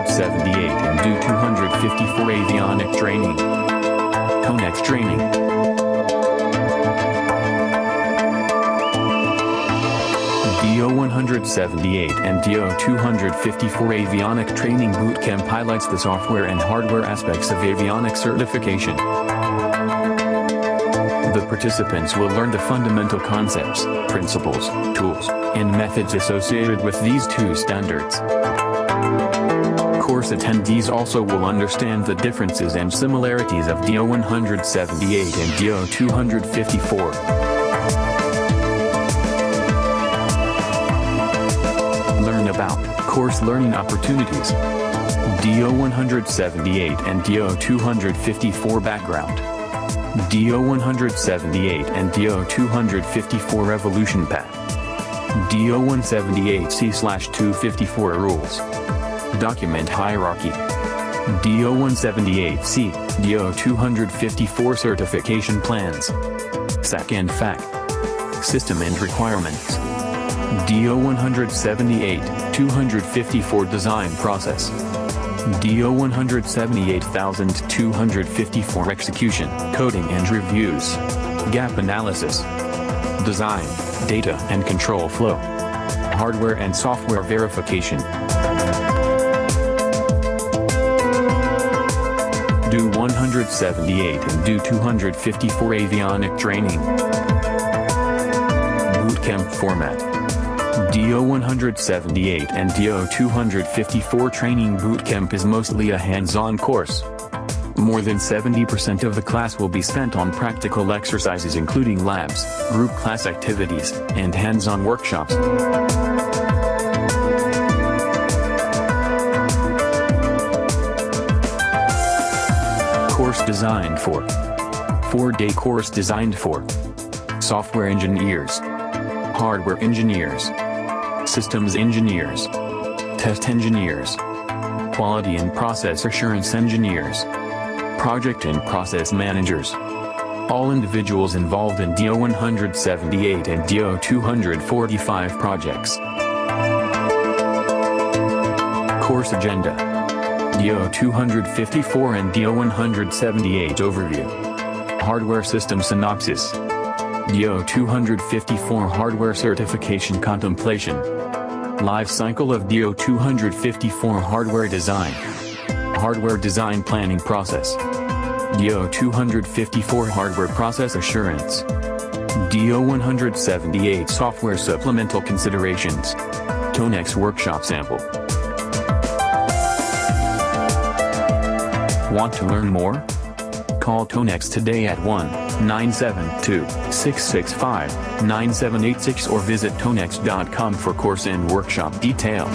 DO-178 and DO-254 Avionic Training. Tonex Training. DO-178 and DO-254 Avionic Training Bootcamp highlights the software and hardware aspects of avionics certification. The participants will learn the fundamental concepts, principles, tools, and methods associated with these two standards. Course attendees also will understand the differences and similarities of DO-178 and DO-254. Learn about course learning opportunities. DO-178 and DO-254 background. DO-178 and DO-254 Revolution Path. DO-178C/254 Rules. Document Hierarchy. DO-178C, DO-254 Certification Plans. SAC and FAC. System and Requirements. DO-178, 254 Design Process. DO-178,254 Execution, Coding and Reviews. Gap Analysis. Design, Data and Control Flow. Hardware and Software Verification. DO-178 and DO-254 Avionic Training. Bootcamp Format. DO-178 and DO-254 Training Bootcamp is mostly a hands-on course. More than 70% of the class will be spent on practical exercises including labs, group class activities, and hands-on workshops. Course designed for 4-day course designed for software engineers, hardware engineers, systems engineers, test engineers, quality and process assurance engineers, project and process managers. All individuals involved in DO-178 and DO-245 projects. Course agenda. DO-254 and DO-178 overview. Hardware system synopsis. DO-254 hardware certification contemplation. Life cycle of DO-254 hardware design. Hardware design planning process. DO-254 hardware process assurance. DO-178 software supplemental considerations. Tonex workshop sample. Want to learn more? Call Tonex today at 1-972-665-9786 or visit tonex.com for course and workshop detail.